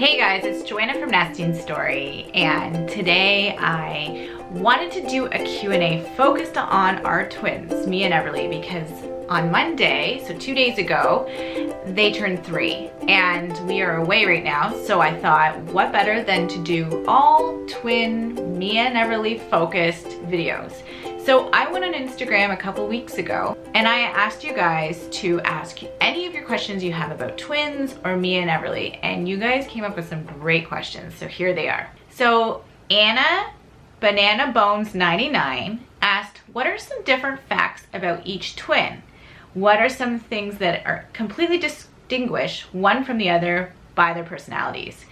Hey guys, it's Joanna from Nesting Story, and today I wanted to do a Q&A focused on our twins, Mia and Everly, because on Monday, so 2 days ago, they turned 3, and we are away right now, so I thought, what better than to do all twin Mia and Everly focused videos. So I went on Instagram a couple weeks ago and I asked you guys to ask any of your questions you have about twins or Mia and Everly, and you guys came up with some great questions, so here they are. So Anna Banana Bones 99 asked, what are some different facts about each twin? What are some things that are completely distinguish one from the other by their personalities?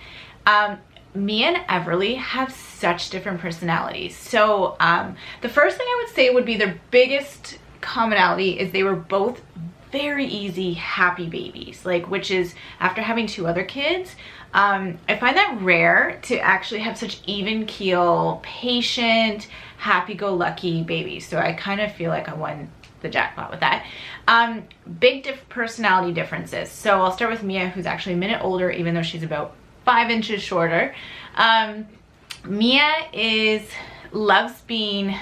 Mia and Everly have such different personalities. So the first thing I would say would be their biggest commonality is they were both very easy, happy babies, which is after having 2 other kids. I find that rare to actually have such even keel, patient, happy-go-lucky babies. So I kind of feel like I won the jackpot with that. Big personality differences. So I'll start with Mia, who's actually a minute older, even though she's about 5 inches shorter. Mia loves being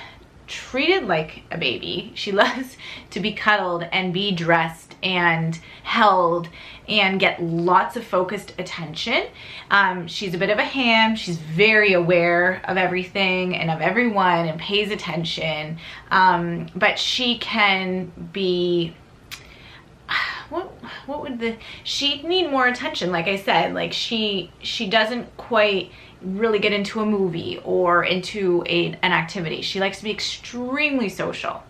treated like a baby. She loves to be cuddled and be dressed and held and get lots of focused attention. She's a bit of a ham. She's very aware of everything and of everyone and pays attention. But she can be, she'd need more attention. Like I said, she doesn't quite really get into a movie or into an activity. She likes to be extremely social.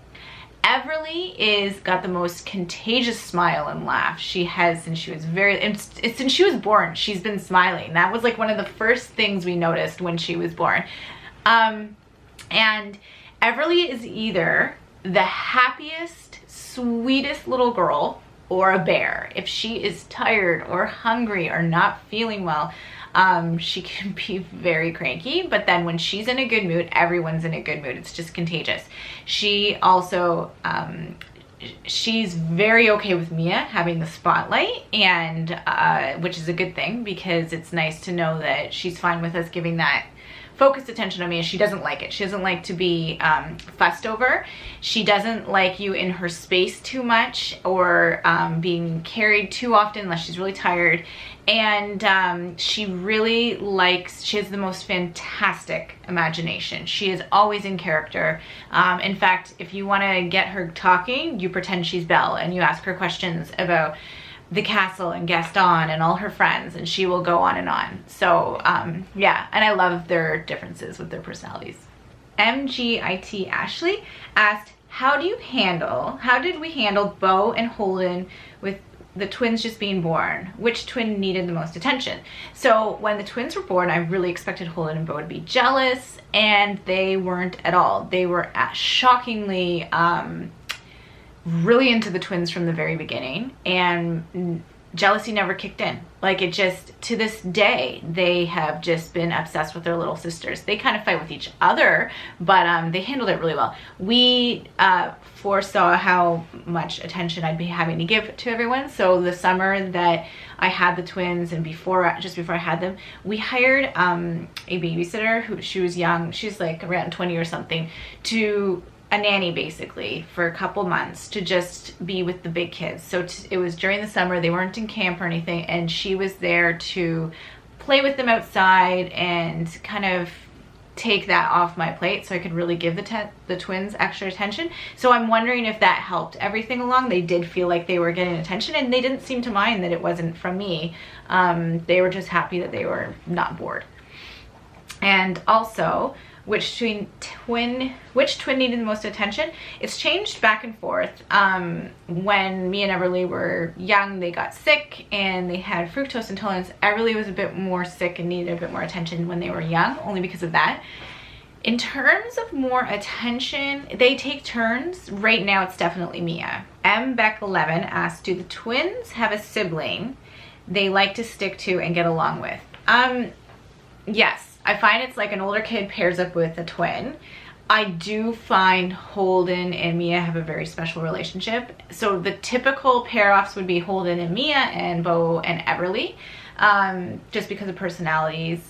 Everly got the most contagious smile and laugh. She has since she was born. She's been smiling. That was one of the first things we noticed when she was born. And Everly is either the happiest, sweetest little girl or a bear. If she is tired or hungry or not feeling well, she can be very cranky, but then when she's in a good mood, everyone's in a good mood. It's just contagious. She also, she's very okay with Mia having the spotlight, and which is a good thing because it's nice to know that she's fine with us giving that focused attention on Mia. She doesn't like it. She doesn't like to be fussed over. She doesn't like you in her space too much or being carried too often unless she's really tired. And she has the most fantastic imagination. She is always in character. In fact, if you want to get her talking, you pretend she's Belle and you ask her questions about the castle and Gaston and all her friends, and she will go on and on. So yeah, and I love their differences with their personalities. MGIT Ashley asked, how did we handle Bo and Holden with the twins just being born? Which twin needed the most attention? So when the twins were born, I really expected Holden and Bo to be jealous, and they weren't at all. They were shockingly really into the twins from the very beginning, and jealousy never kicked in. It just, to this day, they have just been obsessed with their little sisters. They kind of fight with each other, but they handled it really well. We foresaw how much attention I'd be having to give to everyone. So the summer that I had the twins and just before I had them, we hired a babysitter she was young. She's around 20 or something, a nanny basically for a couple months to just be with the big kids. So it was during the summer, they weren't in camp or anything, and she was there to play with them outside and kind of take that off my plate so I could really give the twins extra attention. So I'm wondering if that helped everything along. They did feel like they were getting attention, and they didn't seem to mind that it wasn't from me. They were just happy that they were not bored. And also, which twin needed the most attention? It's changed back and forth. When Mia and Everly were young, they got sick and they had fructose intolerance. Everly was a bit more sick and needed a bit more attention when they were young, only because of that. In terms of more attention, they take turns. Right now, it's definitely Mia. Beck11 asked, do the twins have a sibling they like to stick to and get along with? Yes. I find it's like an older kid pairs up with a twin. I do find Holden and Mia have a very special relationship. So the typical pair-offs would be Holden and Mia and Bo and Everly. just because of personalities.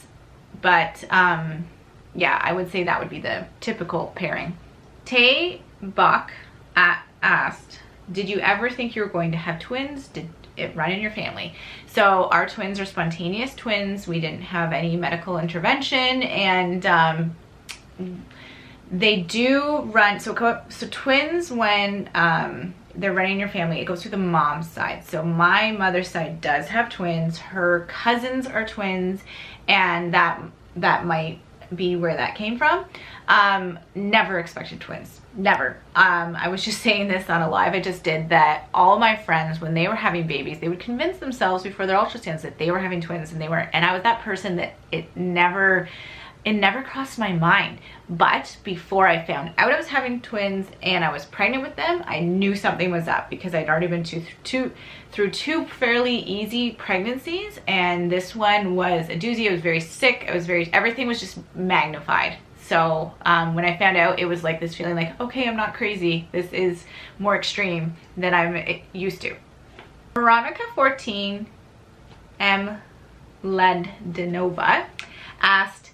But yeah, I would say that would be the typical pairing. Tay Buck asked, did you ever think you were going to have twins? Did it run in your family? So our twins are spontaneous twins. We didn't have any medical intervention, and they do run, so twins, when they're running in your family, it goes through the mom's side. So my mother's side does have twins. Her cousins are twins, and that might be where that came from. Never expected twins, never. I was just saying this on a live I just did, that all my friends, when they were having babies, they would convince themselves before their ultrasounds that they were having twins, and they weren't. And I was that person that it never crossed my mind. But before I found out I was having twins and I was pregnant with them, I knew something was up, because I'd already been through two fairly easy pregnancies, and this one was a doozy. I was very sick. Everything was just magnified. So when I found out, it was like this feeling like, okay, I'm not crazy. This is more extreme than I'm used to. Veronica 14 M Ledinova asked,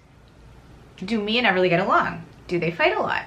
do Mia and Everly get along? Do they fight a lot?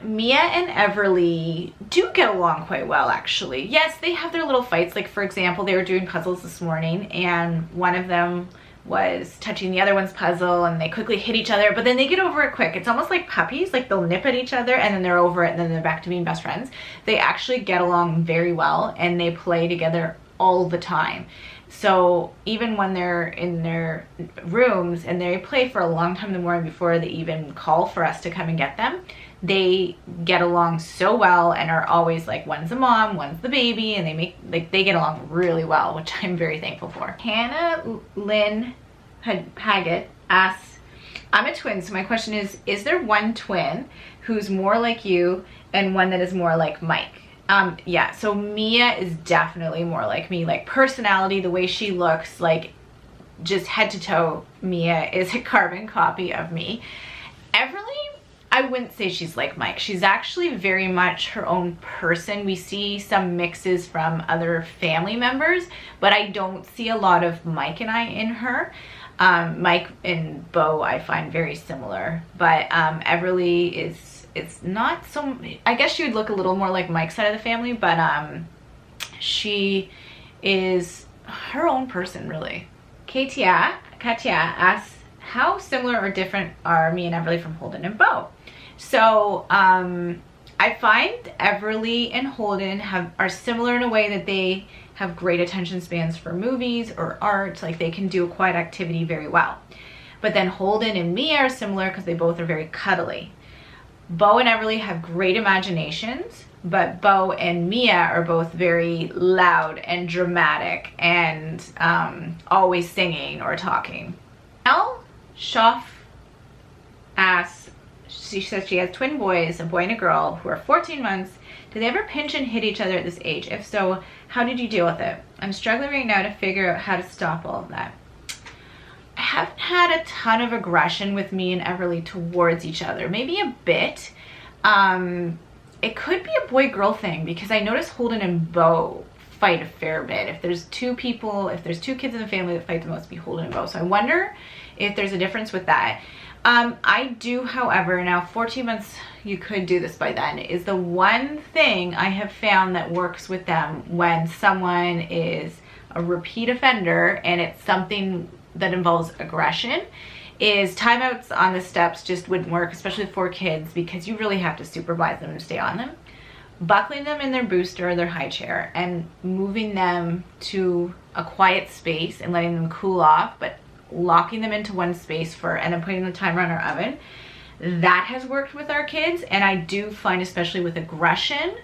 Mia and Everly do get along quite well, actually. Yes, they have their little fights. Like, for example, they were doing puzzles this morning, and one of them was touching the other one's puzzle, and they quickly hit each other, but then they get over it quick. It's almost like puppies. Like, they'll nip at each other, and then they're over it, and then they're back to being best friends. They actually get along very well, and they play together all the time. So even when they're in their rooms and they play for a long time in the morning before they even call for us to come and get them, they get along so well and are always like, one's the mom, one's the baby, and they get along really well, which I'm very thankful for. Hannah Lynn Paget asks, I'm a twin, so my question is there one twin who's more like you and one that is more like Mike? Yeah, so Mia is definitely more like me, like personality, the way she looks, like just head to toe, Mia is a carbon copy of me. Everly, I wouldn't say she's like Mike. She's actually very much her own person. We see some mixes from other family members, but I don't see a lot of Mike and I in her. Mike and Bo I find very similar, but Everly it's not so, I guess she would look a little more like Mike's side of the family, but she is her own person, really. Katya asks, how similar or different are me and Everly from Holden and Bo? So I find Everly and Holden are similar in a way that they have great attention spans for movies or art. Like, they can do a quiet activity very well. But then Holden and Mia are similar because they both are very cuddly. Bo and Everly have great imaginations, but Bo and Mia are both very loud and dramatic and always singing or talking. Elle Schaff asks, she says she has twin boys, a boy and a girl, who are 14 months. Do they ever pinch and hit each other at this age? If so, how did you deal with it? I'm struggling right now to figure out how to stop all of that. I haven't had a ton of aggression with me and Everly towards each other. Maybe a bit. It could be a boy-girl thing, because I notice Holden and Bo fight a fair bit. If there's two kids in the family that fight the most, it'd be Holden and Bo. So I wonder if there's a difference with that. I do, however, now 14 months, you could do this by then, is the one thing I have found that works with them when someone is a repeat offender and it's something that involves aggression, is timeouts on the steps just wouldn't work, especially with 4 kids, because you really have to supervise them and stay on them. Buckling them in their booster or their high chair and moving them to a quiet space and letting them cool off, but locking them into one space and then putting the timer on our oven, that has worked with our kids. And I do find, especially with aggression,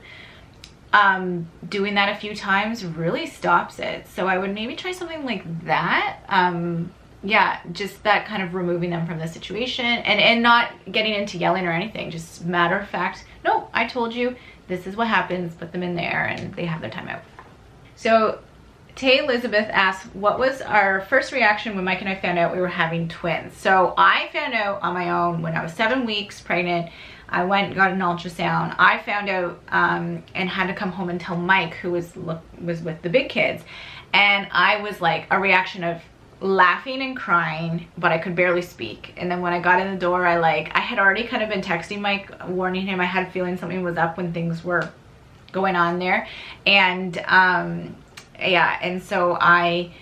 doing that a few times really stops it. So I would maybe try something like that. Yeah, just that kind of removing them from the situation and not getting into yelling or anything. Just matter of fact, no, I told you, this is what happens, put them in there, and they have their time out. So Tay Elizabeth asks, what was our first reaction when Mike and I found out we were having twins? So I found out on my own when I was 7 weeks pregnant. I went and got an ultrasound. I found out and had to come home and tell Mike, who was with the big kids, and I was like a reaction of laughing and crying, but I could barely speak. And then when I got in the door, I had already kind of been texting Mike, warning him I had a feeling something was up when things were going on there. And yeah, and so I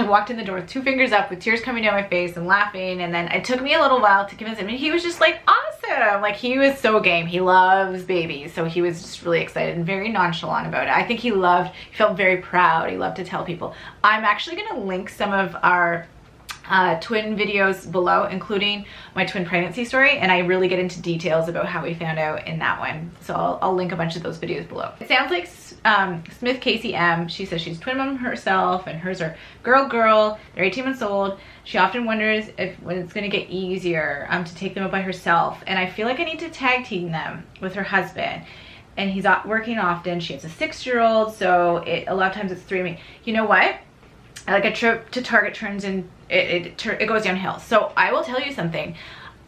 walked in the door with 2 fingers up, with tears coming down my face and laughing. And then it took me a little while to convince him, and he was just like, awesome. Like, he was so game. He loves babies, so he was just really excited and very nonchalant about it. I think he felt very proud. He loved to tell people. I'm actually gonna link some of our twin videos below, including my twin pregnancy story, and I really get into details about how we found out in that one. So I'll link a bunch of those videos below. It sounds like Smith Casey M, she says she's twin mom herself, and hers are girl. They're 18 months old. She often wonders when it's going to get easier to take them up by herself, and I feel like I need to tag team them with her husband. And he's working often. She has a 6-year-old, so a lot of times it's 3 of me. You know what? Like, a trip to Target turns in, it goes downhill. So I will tell you something.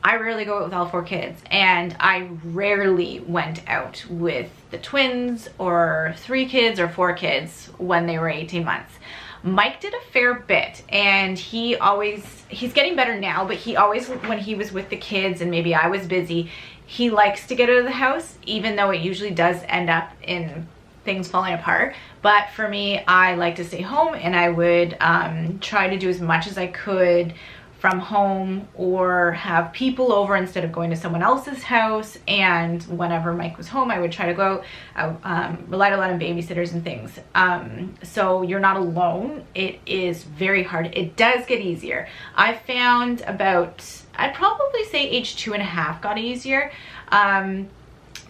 I rarely go out with all 4 kids, and I rarely went out with the twins or 3 kids or 4 kids when they were 18 months. Mike did a fair bit, and he's getting better now, but he always, when he was with the kids and maybe I was busy, he likes to get out of the house, even though it usually does end up in things falling apart. But for me, I like to stay home, and I would try to do as much as I could from home, or have people over instead of going to someone else's house. And whenever Mike was home, I would try to go. I relied a lot on babysitters and things. So you're not alone. It is very hard. It does get easier. I found I'd probably say age 2.5 got easier.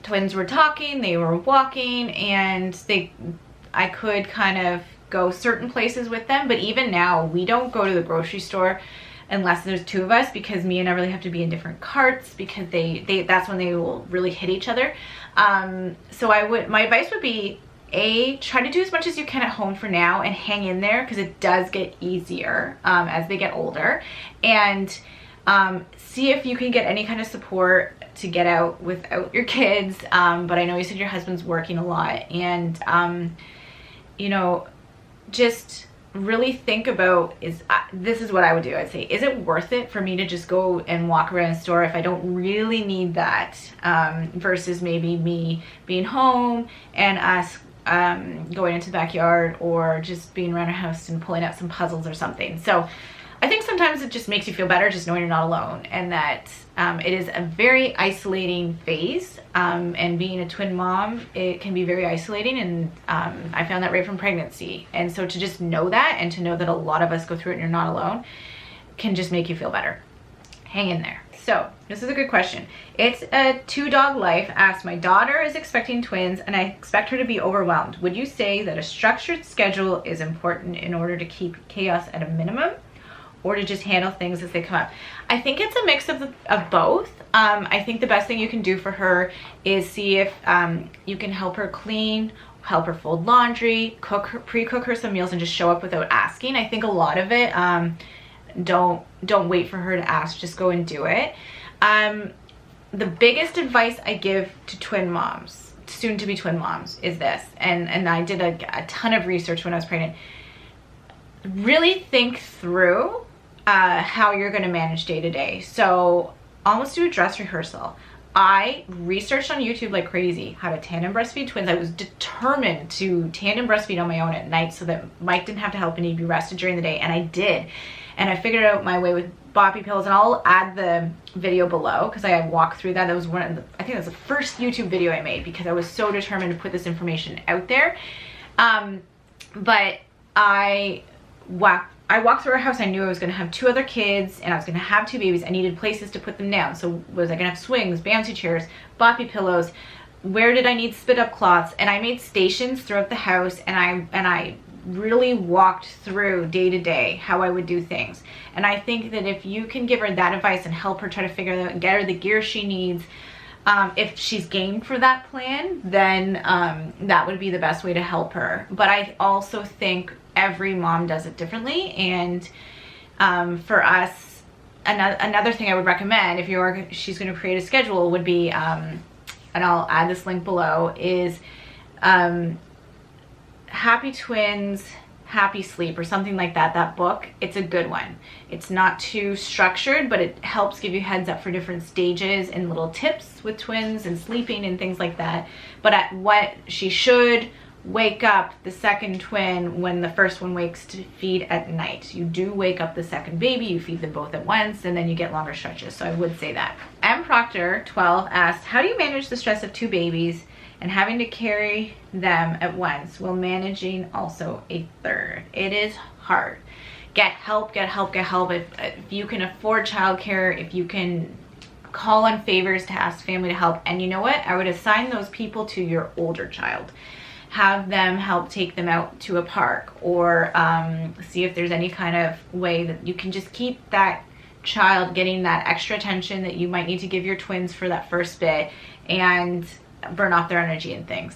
Twins were talking, they were walking, and I could kind of go certain places with them. But even now, we don't go to the grocery store unless there's 2 of us, because me and Everly have to be in different carts, because that's when they will really hit each other. So my advice would be, try to do as much as you can at home for now, and hang in there, because it does get easier as they get older. And see if you can get any kind of support to get out without your kids. But I know you said your husband's working a lot, and you know, just really think about, this is what I would do. I'd say, is it worth it for me to just go and walk around a store if I don't really need that, versus maybe me being home and us going into the backyard, or just being around our house and pulling out some puzzles or something. So I think sometimes it just makes you feel better just knowing you're not alone, and that it is a very isolating phase, and being a twin mom, it can be very isolating, and I found that right from pregnancy. And so to just know that, and to know that a lot of us go through it and you're not alone, can just make you feel better. Hang in there. So this is a good question. It's a 2-dog life. Asked, my daughter is expecting twins, and I expect her to be overwhelmed. Would you say that a structured schedule is important in order to keep chaos at a minimum, or to just handle things as they come up? I think it's a mix of both. I think the best thing you can do for her is see if you can help her clean, help her fold laundry, pre-cook her some meals, and just show up without asking. I think a lot of it, don't wait for her to ask, just go and do it. The biggest advice I give to twin moms, soon-to-be twin moms, is this, and I did a ton of research when I was pregnant. Really think through how you're going to manage day to day. So almost do a dress rehearsal. I researched on YouTube like crazy how to tandem breastfeed twins. I was determined to tandem breastfeed on my own at night, so that Mike didn't have to help and he'd be rested during the day, and I did. And I figured out my way with boppy pillows, and I'll add the video below, because I walked through that. That was I think that was the first YouTube video I made, because I was so determined to put this information out there. But I walked through our house. I knew I was going to have 2 other kids, and I was going to have 2 babies. I needed places to put them down. So was I going to have swings, bouncy chairs, boppy pillows? Where did I need spit up cloths? And I made stations throughout the house, and I really walked through day to day how I would do things. And I think that if you can give her that advice and help her try to figure out and get her the gear she needs, if she's game for that plan, then that would be the best way to help her. But I also think every mom does it differently, and for us, another thing I would recommend if she's going to create a schedule would be, and I'll add this link below, is Happy Twins, Happy Sleep, or something like that. That book, it's a good one. It's not too structured, but it helps give you heads up for different stages and little tips with twins and sleeping and things like that. But at what she should wake up the second twin when the first one wakes to feed at night. You do wake up the second baby, you feed them both at once, and then you get longer stretches. So I would say that. M. Proctor, 12, asked, how do you manage the stress of 2 babies and having to carry them at once while managing also a third? It is hard. Get help, get help, get help. If you can afford childcare, if you can call on favors to ask family to help. And you know what? I would assign those people to your older child. Have them help take them out to a park, or see if there's any kind of way that you can just keep that child getting that extra attention that you might need to give your twins for that first bit and burn off their energy and things.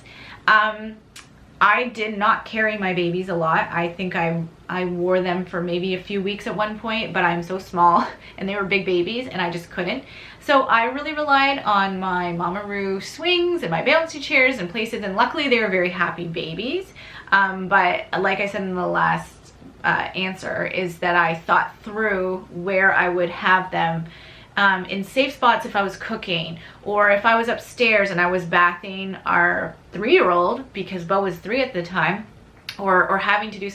I did not carry my babies a lot. I think I wore them for maybe a few weeks at one point, but I'm so small and they were big babies and I just couldn't. So I really relied on my Mamaroo swings and my bouncy chairs and places, and luckily they were very happy babies. But like I said in the last answer, is that I thought through where I would have them in safe spots if I was cooking, or if I was upstairs and I was bathing our 3-year-old, because Bo was 3 at the time, or having to do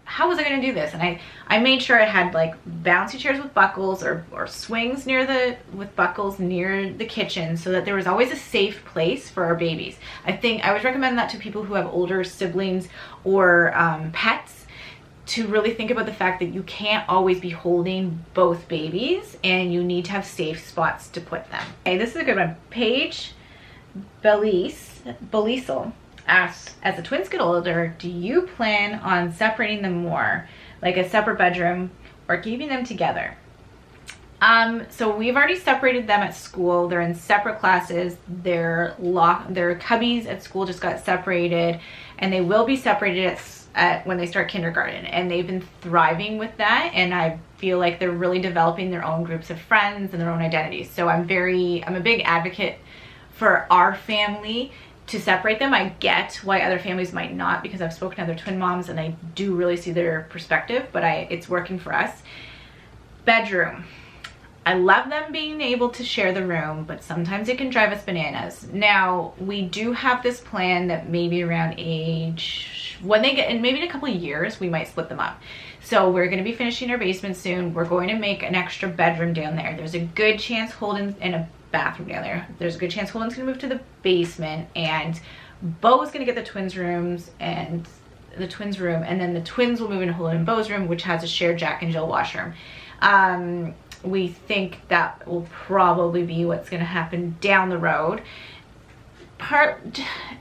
how was I going to do this? And I made sure I had like bouncy chairs with buckles, or swings with buckles near the kitchen, so that there was always a safe place for our babies. I would recommend that to people who have older siblings or pets, to really think about the fact that you can't always be holding both babies and you need to have safe spots to put them. Okay, this is a good one. Paige Belisel asks, as the twins get older, do you plan on separating them more, like a separate bedroom, or keeping them together? So we've already separated them at school. They're in separate classes. Their cubbies at school just got separated, and they will be separated at when they start kindergarten, and they've been thriving with that, and I feel like they're really developing their own groups of friends and their own identities. So I'm a big advocate for our family to separate them. I get why other families might not, because I've spoken to other twin moms and I do really see their perspective, but it's working for us. Bedroom. I love them being able to share the room, but sometimes it can drive us bananas. Now, we do have this plan that maybe around when they get, and maybe in a couple of years, we might split them up. So we're going to be finishing our basement soon. We're going to make an extra bedroom down there. There's a good chance Holden, and a bathroom down there. There's a good chance Holden's going to move to the basement, and Bo is going to get the twins' rooms and the twins' room, and then the twins will move into Holden and Bo's room, which has a shared Jack and Jill washroom. We think that will probably be what's going to happen down the road.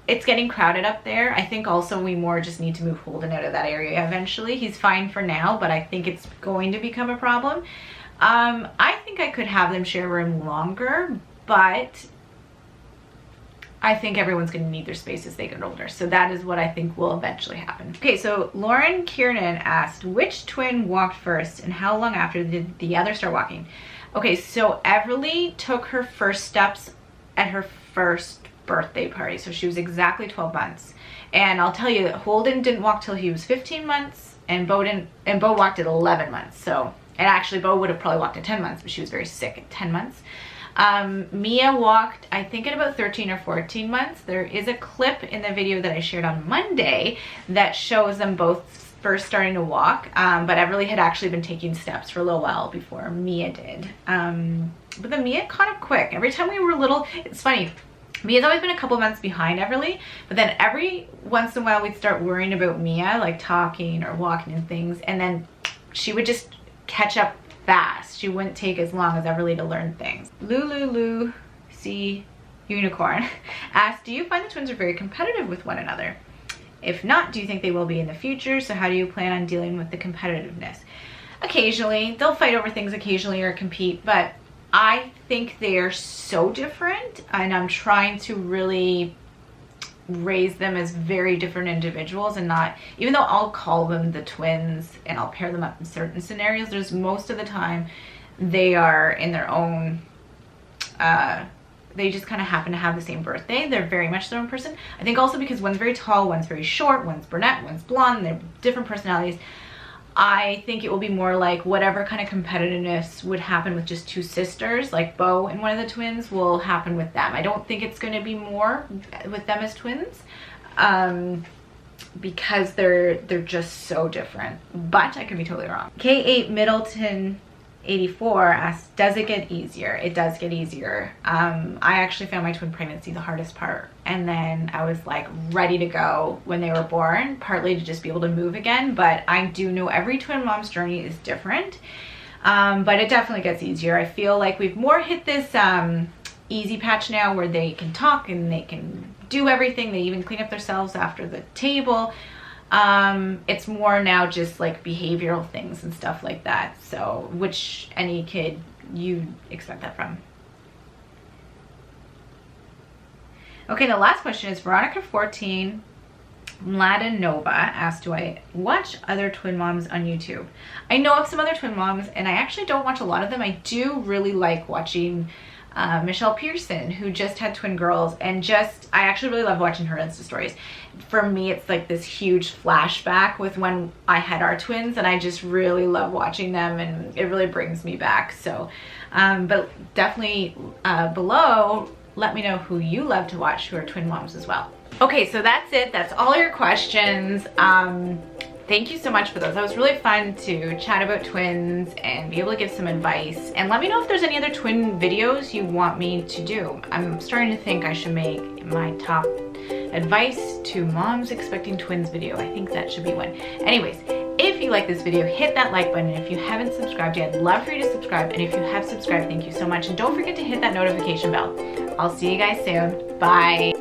It's getting crowded up there. I think also we more just need to move Holden out of that area eventually. He's fine for now, but I think it's going to become a problem. I think I could have them share a room longer, but I think everyone's going to need their space as they get older. So that is what I think will eventually happen. Okay, so Lauren Kiernan asked, which twin walked first and how long after did the other start walking? Okay, so Everly took her first steps at her first birthday party. So she was exactly 12 months. And I'll tell you that Holden didn't walk till he was 15 months and Bo walked at 11 months. So, and actually Bo would have probably walked at 10 months, but she was very sick at 10 months. Mia walked, I think, at about 13 or 14 months. There is a clip in the video that I shared on Monday that shows them both first starting to walk, but Everly had actually been taking steps for a little while before Mia did. But then Mia caught up quick. Every time we were little, it's funny, Mia's always been a couple months behind Everly, but then every once in a while we'd start worrying about Mia, like talking or walking and things, and then she would just catch up fast. She wouldn't take as long as Everly to learn things. Lulu C Unicorn asked, do you find the twins are very competitive with one another? If not, do you think they will be in the future? So how do you plan on dealing with the competitiveness? Occasionally, they'll fight over things occasionally or compete, but I think they are so different, and I'm trying to really raise them as very different individuals, and not, even though I'll call them the twins and I'll pair them up in certain scenarios, there's most of the time they are in their own, they just kind of happen to have the same birthday. They're very much their own person. I think also because one's very tall, one's very short, one's brunette, one's blonde, they're different personalities. I think it will be more like whatever kind of competitiveness would happen with just two sisters, like Bo and one of the twins, will happen with them. I don't think it's going to be more with them as twins, because they're just so different. But I could be totally wrong. K8 Middleton 84 asks, does it get easier? It does get easier. I actually found my twin pregnancy the hardest part, and then I was like ready to go when they were born, partly to just be able to move again. But I do know every twin mom's journey is different, but it definitely gets easier. I feel like we've more hit this easy patch now where they can talk and they can do everything. They even clean up themselves after the table. It's more now just like behavioral things and stuff like that. So, which any kid, you expect that from. Okay, the last question is Veronica 14 Mladen Nova asked, do I watch other twin moms on YouTube? I know of some other twin moms, and I actually don't watch a lot of them. I do really like watching Michelle Pearson, who just had twin girls, and I actually really love watching her Insta stories. For me, it's like this huge flashback with when I had our twins, and I just really love watching them, and it really brings me back. So, but definitely below, let me know who you love to watch who are twin moms as well. Okay, so that's it. That's all your questions. Thank you so much for those. That was really fun to chat about twins and be able to give some advice. And let me know if there's any other twin videos you want me to do. I'm starting to think I should make my top advice to moms expecting twins video. I think that should be one. Anyways, if you like this video, hit that like button. If you haven't subscribed yet, I'd love for you to subscribe. And if you have subscribed, thank you so much. And don't forget to hit that notification bell. I'll see you guys soon. Bye.